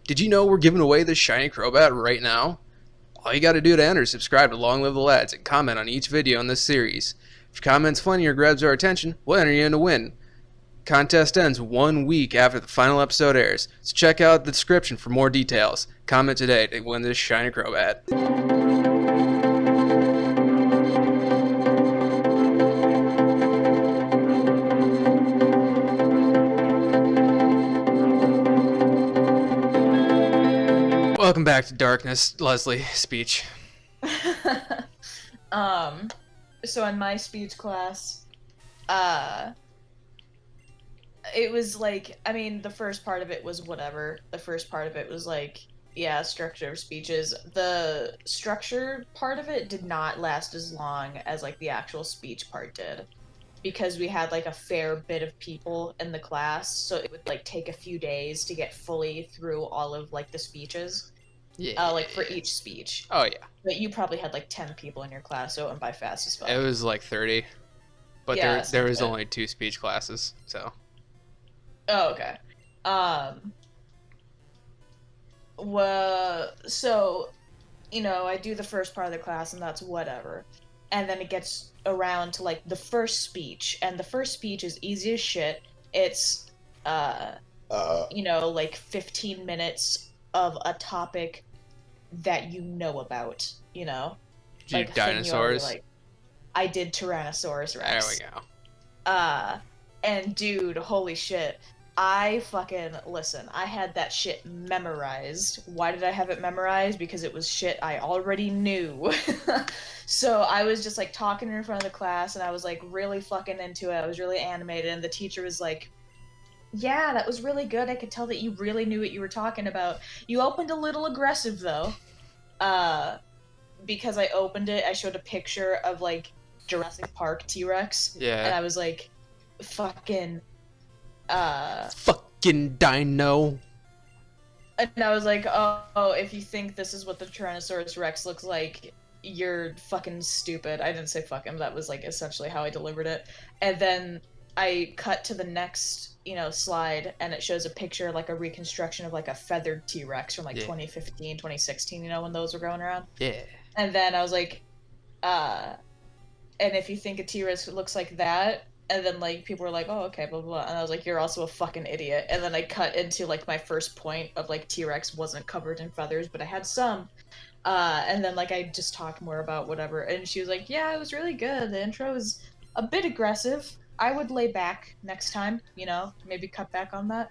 Did you know we're giving away this shiny Crobat right now? All you gotta do to enter is subscribe to Long Live the Lads and comment on each video in this series. If your comment's funny or grabs our attention, we'll enter you in to win. Contest ends 1 week after the final episode airs, so check out the description for more details. Comment today to win this shiny Crobat. Welcome back to Darkness, Leslie. Speech. So in my speech class, it was like, I mean, the first part of it was whatever. The first part of it was like, yeah, structure of speeches. The structure part of it did not last as long as like the actual speech part did, because we had like a fair bit of people in the class, so it would like take a few days to get fully through all of like the speeches. Yeah. Like for each speech. Oh yeah. But you probably had like 10 people in your class, so it went by fast as fuck. It was like 30, but Yeah, there was only 2 speech classes, so. Oh, okay. Well, so, you know, I do the first part of the class and that's whatever. And then it gets around to like the first speech, and the first speech is easy as shit. It's, you know, like 15 minutes of a topic that you know about, you know? Did you do dinosaurs? Like, I did Tyrannosaurus Rex. There we go. And dude, holy shit. I had that shit memorized. Why did I have it memorized? Because it was shit I already knew. So I was just like talking in front of the class, and I was like really fucking into it. I was really animated, and the teacher was like, yeah, that was really good. I could tell that you really knew what you were talking about. You opened a little aggressive though. Because I opened it, I showed a picture of like Jurassic Park T-Rex. Yeah. And I was like, fucking dino. And I was like, oh, if you think this is what the Tyrannosaurus Rex looks like, you're fucking stupid. I didn't say fucking, that was like essentially how I delivered it. And then I cut to the next, you know, slide, and it shows a picture, like a reconstruction of like a feathered T-Rex from like 2015, 2016, you know, when those were going around. Yeah. And then I was like, and if you think a T-Rex looks like that, and then like people were like, oh, okay, blah, blah, blah. And I was like, you're also a fucking idiot. And then I cut into like my first point of like T-Rex wasn't covered in feathers, but I had some. And then like I just talked more about whatever. And she was like, yeah, it was really good. The intro was a bit aggressive. I would lay back next time, you know, maybe cut back on that.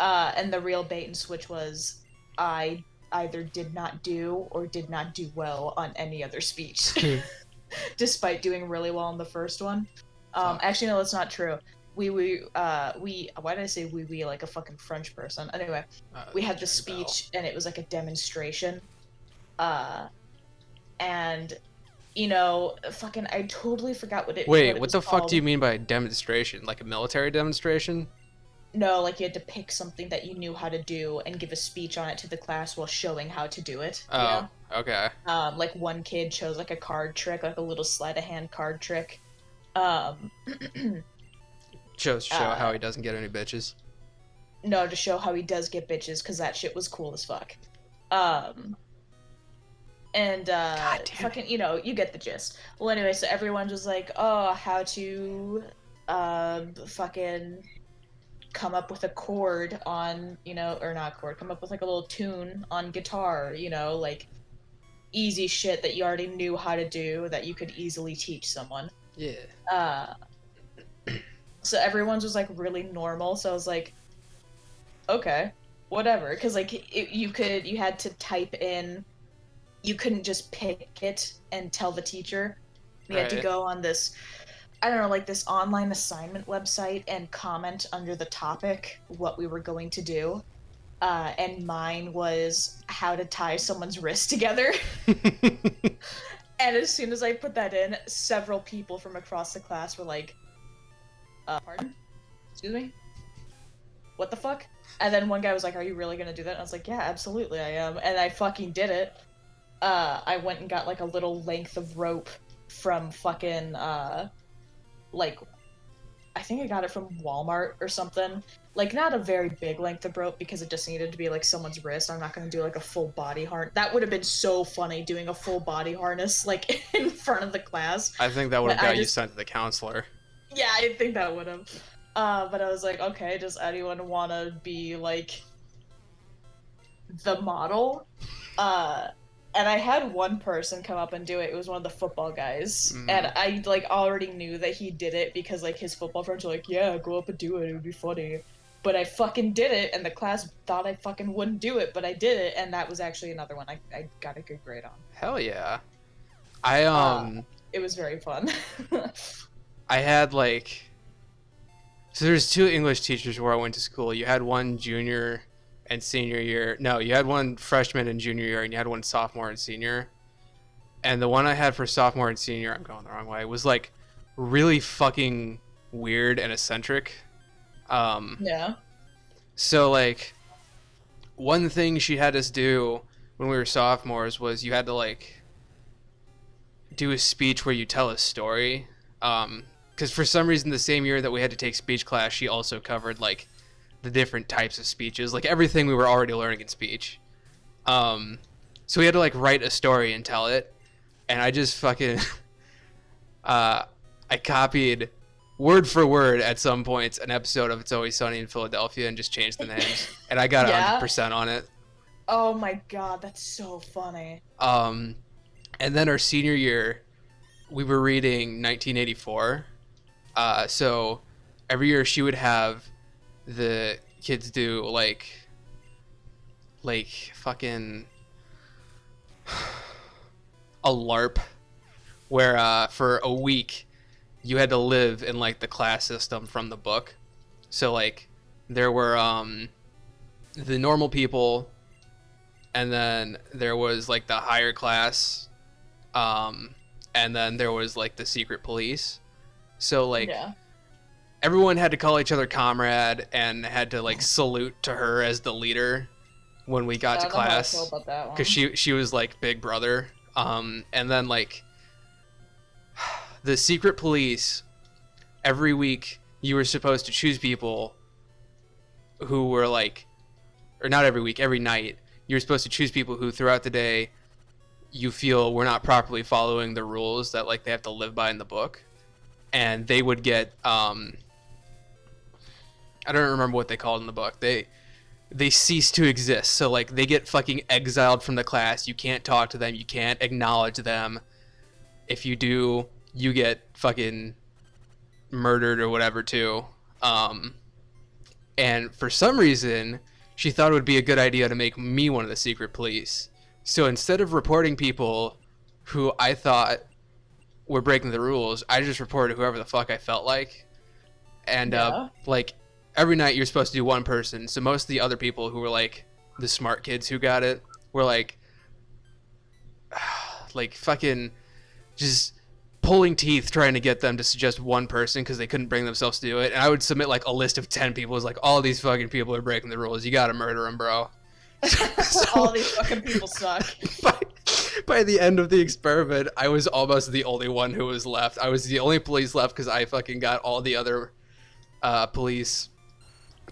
And the real bait and switch was I either did not do or did not do well on any other speech, despite doing really well on the first one. Actually, no, that's not true. Why did I say we like a fucking French person? Anyway, we had the speech, and it was like a demonstration. And, you know, fucking, I totally forgot what it was. Wait, what the fuck do you mean by demonstration? Like a military demonstration? No, like you had to pick something that you knew how to do and give a speech on it to the class while showing how to do it. Oh, you know? Okay. Like one kid chose like a card trick, like a little sleight of hand card trick. Show how he doesn't get any bitches. No, to show how he does get bitches, because that shit was cool as fuck. Fucking, you know, you get the gist. Well, anyway, so everyone was like, oh, how to, fucking come up with a chord on, you know, or not chord, come up with like a little tune on guitar, you know, like easy shit that you already knew how to do that you could easily teach someone. Yeah. So everyone's was like really normal, so I was like, okay, whatever, because like you had to type in, you couldn't just pick it and tell the teacher. You had to go on this, I don't know, like this online assignment website and comment under the topic what we were going to do. And mine was how to tie someone's wrist together. And as soon as I put that in, several people from across the class were like, pardon? Excuse me? What the fuck? And then one guy was like, are you really gonna do that? And I was like, yeah, absolutely I am. And I fucking did it. I went and got like a little length of rope from fucking, like, I think I got it from Walmart or something. like not a very big length of rope because it just needed to be like someone's wrist. I'm not gonna do like a full body harness. That would have been so funny doing a full body harness like in front of the class. I think that would have But I got you just sent to the counselor. yeah, I think that would have. But I was like, okay, does anyone want to be like the model? And I had one person come up and do it. It was one of the football guys, and I like already knew that he did it because like his football friends were like, "Yeah, go up and do it. It would be funny." But I fucking did it, and the class thought I fucking wouldn't do it, but I did it, and that was actually another one I got a good grade on. Hell yeah. It was very fun. I had like, so there's two English teachers where I went to school. You had one junior and senior year. No, you had one freshman and junior year, and you had one sophomore and senior. And the one I had for sophomore and senior, I'm going the wrong way, was like really fucking weird and eccentric. Yeah. So like, one thing she had us do when we were sophomores was you had to like do a speech where you tell a story. Because for some reason, the same year that we had to take speech class, she also covered like the different types of speeches, like everything we were already learning in speech. So we had to like write a story and tell it, and I just fucking I copied word for word at some points an episode of It's Always Sunny in Philadelphia and just changed the names, and I got Yeah? 100% on it. Oh my god, that's so funny. And then our senior year, we were reading 1984. So every year she would have the kids do like fucking a LARP where for a week you had to live in like the class system from the book. So like there were the normal people, and then there was like the higher class, and then there was like the secret police. So like Yeah. everyone had to call each other comrade and had to like salute to her as the leader when we got to I don't know how I class, feel about that one. because she was like big brother. And then like the secret police, every week you were supposed to choose people who were like, or not every week, every night you were supposed to choose people who throughout the day you feel were not properly following the rules that like they have to live by in the book, and they would get I don't remember what they called in the book. They cease to exist. So like they get fucking exiled from the class. You can't talk to them. You can't acknowledge them. If you do, you get fucking murdered or whatever too. And for some reason, she thought it would be a good idea to make me one of the secret police. So instead of reporting people who I thought were breaking the rules, I just reported whoever the fuck I felt like. And Yeah. like every night you're supposed to do one person. So most of the other people who were like the smart kids who got it were like fucking just pulling teeth trying to get them to suggest one person because they couldn't bring themselves to do it. And I would submit like a list of 10 people. It's like, all these fucking people are breaking the rules. You gotta murder them, bro. All these fucking people suck. By the end of the experiment, I was almost the only one who was left. I was the only police left because I fucking got all the other police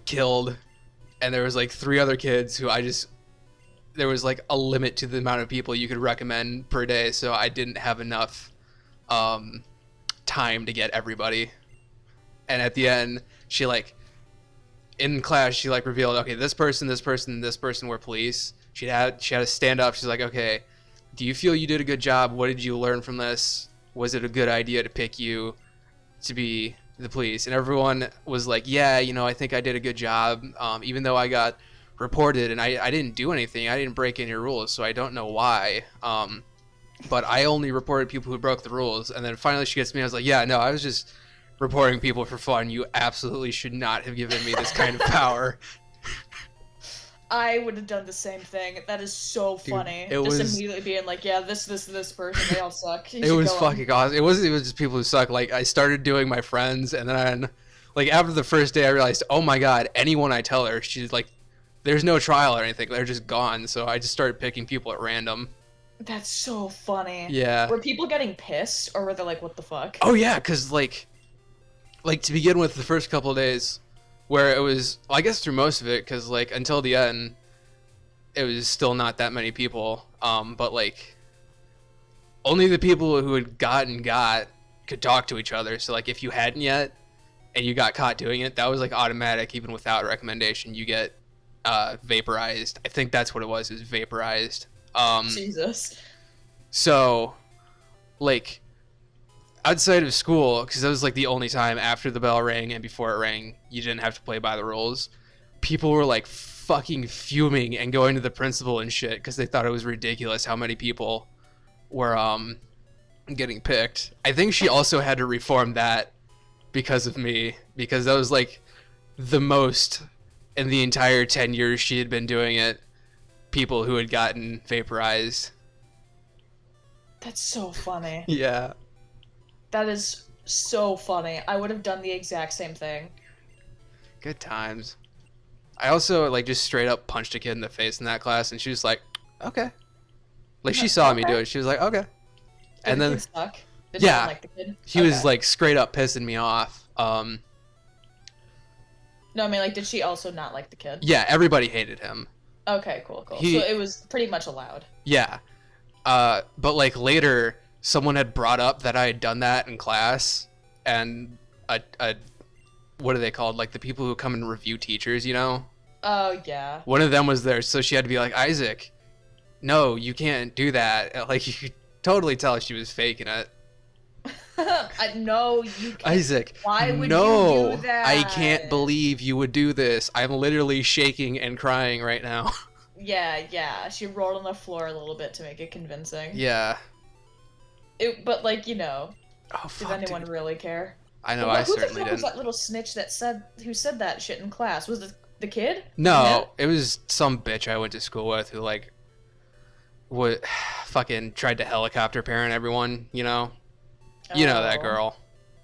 killed. And there was like 3 other kids who there was like a limit to the amount of people you could recommend per day. So I didn't have enough time to get everybody. And at the end, she like, in class, she like revealed, okay, this person, this person, this person were police. She had to stand up. She's like, okay, do you feel you did a good job? What did you learn from this? Was it a good idea to pick you to be the police? And everyone was like, yeah, I think I did a good job. Even though I got reported and I didn't do anything. I didn't break any rules, so I don't know why. But I only reported people who broke the rules. And then finally she gets to me. I was like, yeah, no, I was just reporting people for fun. You absolutely should not have given me this kind of power. I would have done the same thing. That is so funny. Just immediately being like, yeah, this person, they all suck. It was fucking awesome. It wasn't even just people who suck. Like, I started doing my friends, and then, like, after the first day, I realized, oh my god, anyone I tell her, she's like, there's no trial or anything. They're just gone. So I just started picking people at random. That's so funny. Yeah. Were people getting pissed, or were they like, what the fuck? Oh, yeah, because, like to begin with, the first couple of days, where it was, well, I guess through most of it, because like until the end, it was still not that many people. But like only the people who had got could talk to each other. So like if you hadn't yet and you got caught doing it, that was like automatic, even without recommendation. You get vaporized. I think that's what it was. It was vaporized. Jesus. So like outside of school, because that was like the only time after the bell rang and before it rang, you didn't have to play by the rules. People were like fucking fuming and going to the principal and shit because they thought it was ridiculous how many people were getting picked. I think she also had to reform that because of me, because that was like the most in the entire 10 years she had been doing it, people who had gotten vaporized. That's so funny. Yeah. That is so funny. I would have done the exact same thing. Good times. I also like just straight up punched a kid in the face in that class, and she was like, "Okay." Like she saw me do it. She was like, "Okay." Did And the then kid suck? Did yeah, you not like the kid? he was like straight up pissing me off. No, I mean like, did she also not like the kid? Yeah, everybody hated him. Okay, cool. So it was pretty much allowed. Yeah. But like later, someone had brought up that I had done that in class, and what are they called? Like the people who come and review teachers, you know? Oh yeah. One of them was there, so she had to be like, Isaac, no, you can't do that. Like you could totally tell she was faking it. No, you can't. Isaac, Why would no, you do that? I can't believe you would do this. I'm literally shaking and crying right now. Yeah. She rolled on the floor a little bit to make it convincing. Yeah. But like, you know, Oh, fuck, did anyone dude. really care? I know, Well, I who the certainly fuck was didn't. that little snitch that said that shit in class? Was it the kid? No, it was some bitch I went to school with who like would fucking tried to helicopter parent everyone, you know? You know that Oh. girl.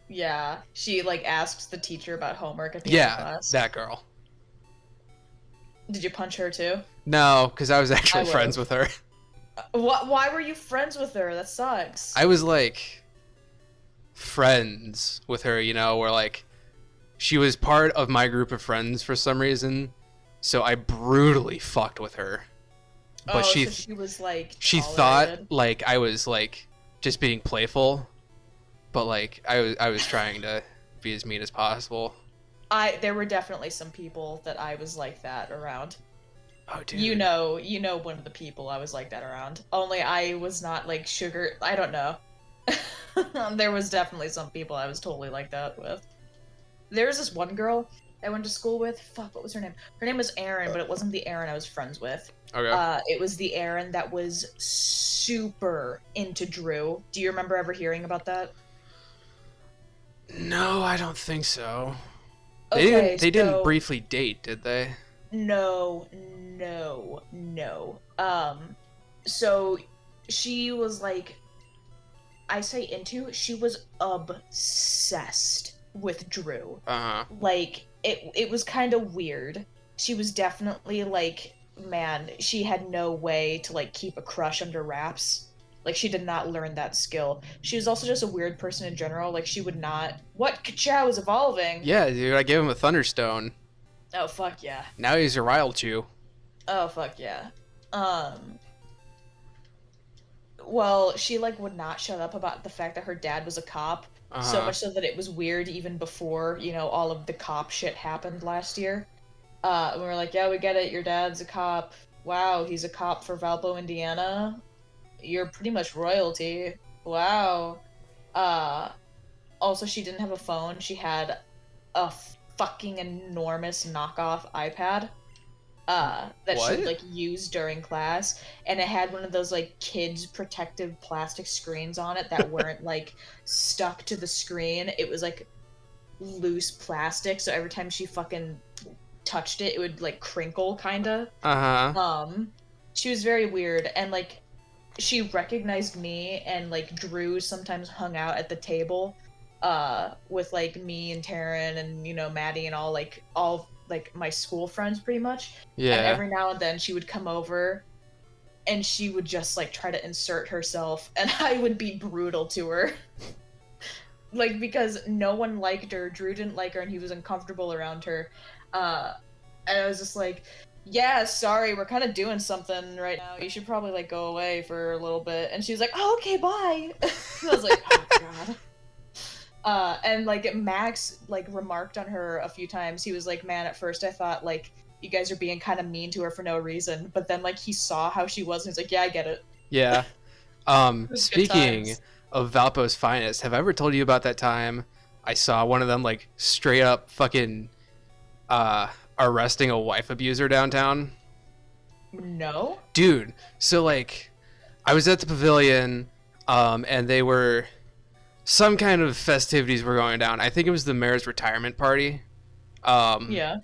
Yeah. She like asks the teacher about homework at the end of Yeah, class. that girl. Did you punch her too? No, because I was actually I friends with her. Why were you friends with her? That sucks. I was like friends with her, you know, where like she was part of my group of friends for some reason, so I brutally fucked with her. But so she was like she tolerated. thought like I was like just being playful, but like I was trying to be as mean as possible. There were definitely some people that I was like that around. Oh, dude. You know one of the people I was like that around. Only I was not like sugar. I don't know. There was definitely some people I was totally like that with. There was this one girl I went to school with. Fuck, what was her name? Her name was Erin, but it wasn't the Erin I was friends with. Okay. It was the Erin that was super into Drew. Do you remember ever hearing about that? No, I don't think so. Okay, They didn't briefly date, did they? No. So she was like, I say into, she was obsessed with Drew. Uh-huh. Like, it was kind of weird. She was definitely like, man, she had no way to like keep a crush under wraps. Like, she did not learn that skill. She was also just a weird person in general. Like, she would not. What? Ka-chow is evolving. Yeah, dude, I gave him a Thunderstone. Oh fuck yeah. Now he's a Raichu. Oh fuck yeah. Well, she like would not shut up about the fact that her dad was a cop. So much so that it was weird even before, you know, all of the cop shit happened last year. We were like, yeah, we get it, your dad's a cop. Wow, he's a cop for Valpo, Indiana. You're pretty much royalty. Wow. Also, she didn't have a phone. She had a fucking enormous knockoff iPad that she would like use during class, and it had one of those like kids protective plastic screens on it that weren't like stuck to the screen. It was like loose plastic, so every time she fucking touched it, it would like crinkle kinda. She was very weird, and like she recognized me, and like Drew sometimes hung out at the table with like me and Taryn and, you know, Maddie and all like my school friends pretty much. Yeah. And every now and then she would come over and she would just like try to insert herself, and I would be brutal to her. Like, because no one liked her, Drew didn't like her, and he was uncomfortable around her. And I was just like, yeah, sorry, we're kind of doing something right now. You should probably like go away for a little bit. And she was like, oh, okay, bye. I was like, oh god. And like Max like remarked on her a few times. He was like, man, at first I thought like you guys are being kind of mean to her for no reason, but then like he saw how she was and he's like, yeah, I get it. Yeah. Good Speaking times. of Valpo's finest, have I ever told you about that time I saw one of them like straight up fucking arresting a wife abuser downtown? No. Dude, so like I was at the pavilion, and they were some kind of festivities were going down. I think it was the mayor's retirement party. Yeah.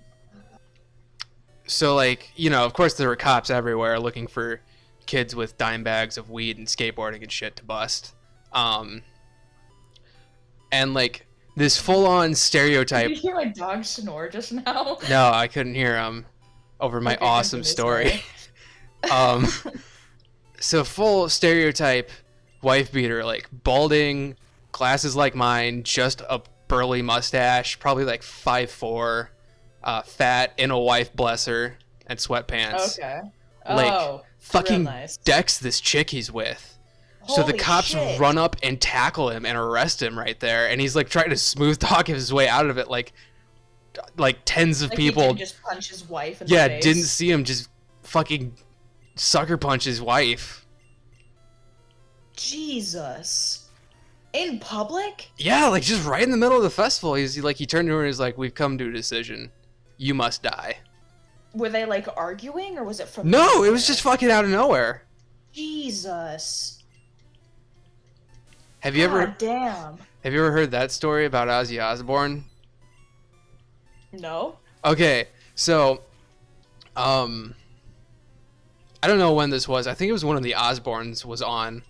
So like, you know, of course there were cops everywhere looking for kids with dime bags of weed and skateboarding and shit to bust. And like this full-on stereotype. Did you hear my dog snore just now? No, I couldn't hear him over my Okay, awesome continue, story. um, so full stereotype wife beater, like balding, glasses like mine, just a burly mustache, probably like 5'4", fat, in a wife blesser, and sweatpants. Okay. Like, Oh, fucking real nice. decks this chick he's with. So the Holy cops shit. run up and tackle him and arrest him right there, and he's like trying to smooth talk his way out of it, like tens of Like he people. didn't just punch his wife in the Yeah, face. didn't see him just fucking sucker punch his wife. Jesus. In public? Yeah, like just right in the middle of the festival. He turned to her and he's like, "We've come to a decision. You must die." Were they like arguing or was it from No, it nowhere? was just fucking out of nowhere. Jesus. Have you ever God damn. heard that story about Ozzy Osbourne? No? Okay, so I don't know when this was. I think it was one of the Osbournes was on.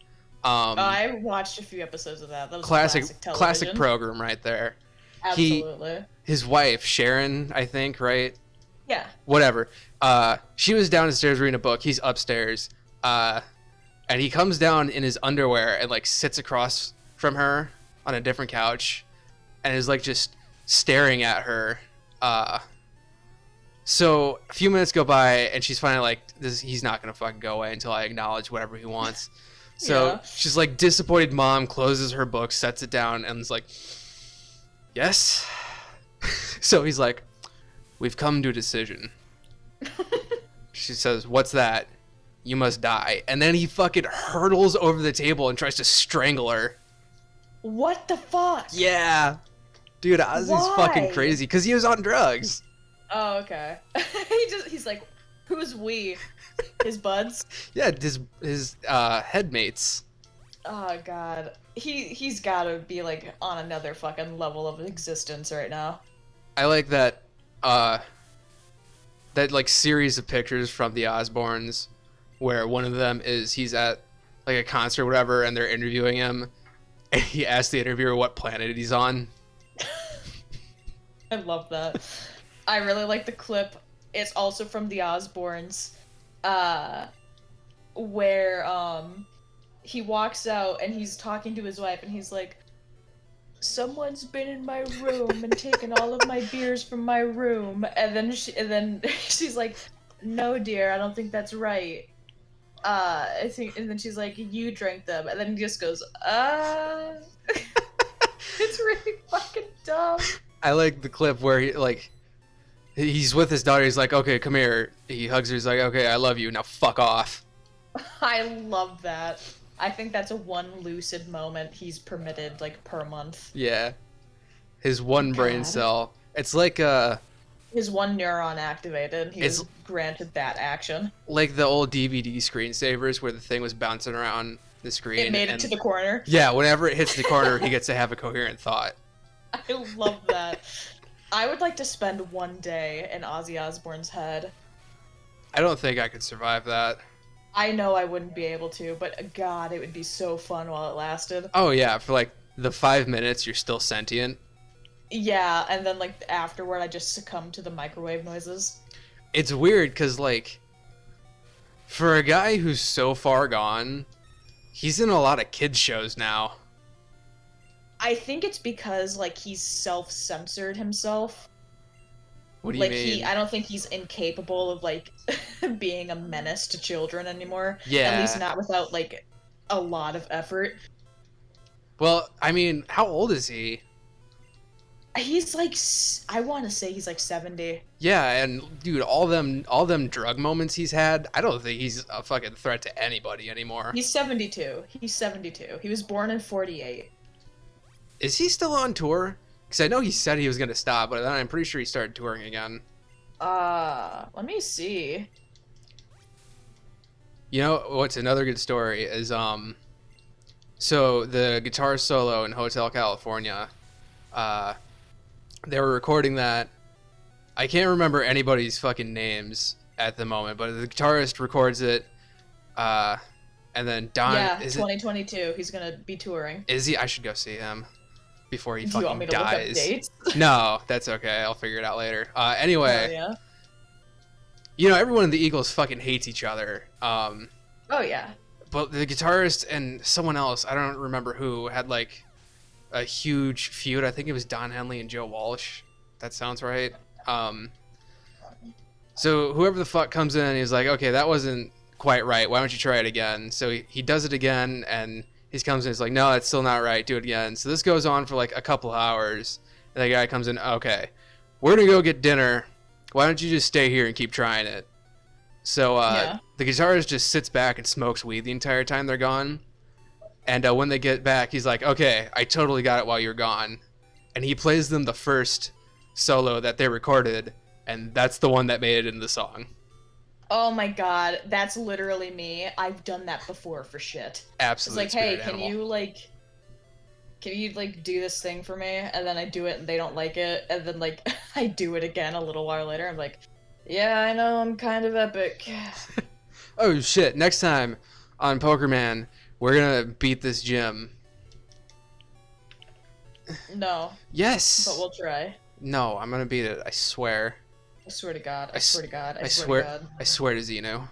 I watched a few episodes of that. That was classic television. program right there. Absolutely. His wife, Sharon, I think, right? Yeah. Whatever. She was downstairs reading a book. He's upstairs. And he comes down in his underwear and like sits across from her on a different couch and is like just staring at her. So a few minutes go by and she's finally like, he's not gonna fucking go away until I acknowledge whatever he wants. So Yeah. she's like, disappointed mom, closes her book, sets it down, and is like, yes. So he's like, we've come to a decision. She says, what's that? You must die. And then he fucking hurtles over the table and tries to strangle her. What the fuck? Yeah. Dude, Ozzy's Why? fucking crazy because he was on drugs. Oh, okay. He's like, who's we? His buds? Yeah, his headmates. Oh god. He's gotta be like on another fucking level of existence right now. I like that that like series of pictures from the Osbournes where one of them is he's at like a concert or whatever and they're interviewing him and he asks the interviewer what planet he's on. I love that. I really like the clip. It's also from the Osbournes, where he walks out and he's talking to his wife and he's like, someone's been in my room and taken all of my beers from my room, and then she's like, no dear, I don't think that's right. I think, and then she's like, you drank them, and then he just goes, it's really fucking dumb. I like the clip where he's with his daughter, he's like, okay, come here. He hugs her, he's like, okay, I love you, now fuck off. I love that. I think that's a one lucid moment he's permitted like per month. Yeah. His one brain God. cell. It's like His one neuron activated. He It's- was granted that action. like the old DVD screensavers where the thing was bouncing around the screen. It made it and- to the corner. Yeah, whenever it hits the corner, he gets to have a coherent thought. I love that. I would like to spend one day in Ozzy Osbourne's head. I don't think I could survive that. I know I wouldn't be able to, but God, it would be so fun while it lasted. Oh yeah, for like the 5 minutes you're still sentient. Yeah, and then like afterward, I just succumb to the microwave noises. It's weird because like for a guy who's so far gone, he's in a lot of kids shows now. I think it's because like he's self-censored himself. What do you Like mean? I don't think he's incapable of like being a menace to children anymore. At least Yeah. not without like a lot of effort. Well, I mean, how old is he? He's like, I want to say he's like 70. Yeah, and dude, all them drug moments he's had, I don't think he's a fucking threat to anybody anymore. He's 72. He's 72. He was born in 48. Is he still on tour? Because I know he said he was gonna stop, but then I'm pretty sure he started touring again. Let me see. You know what's another good story is so the guitar solo in Hotel California, uh, they were recording that. I can't remember anybody's fucking names at the moment, but the guitarist records it, and then Don, Yeah, is 2022. He's gonna be touring. he? I should go see him before he Do you want me fucking to look up dies. dates? No, that's okay. I'll figure it out later. Oh, Anyway, yeah. you know everyone in the Eagles fucking hates each other. Oh yeah. But the guitarist and someone else, I don't remember who, had like a huge feud. I think it was Don Henley and Joe Walsh. That sounds right. So whoever the fuck comes in, he's like, okay, that wasn't quite right. Why don't you try it again? So he does it again, and he comes in. He's like, no, that's still not right. Do it again. So this goes on for like a couple hours. And the guy comes in. Okay, we're gonna go get dinner. Why don't you just stay here and keep trying it? So Yeah. the guitarist just sits back and smokes weed the entire time they're gone. And when they get back, he's like, okay, I totally got it while you're gone. And he plays them the first solo that they recorded, and that's the one that made it in the song. Oh my god, that's literally me. I've done that before for shit. Absolute It's like, hey, spirit animal. can you do this thing for me? And then I do it and they don't like it, and then like I do it again a little while later. I'm like, yeah, I know, I'm kind of epic. Oh shit, next time on Pokerman, we're gonna beat this gym. No, Yes! but we'll try. No, I'm gonna beat it, I swear. I swear to God. I I swear to God. I I swear to swear, God. I swear to Xeno.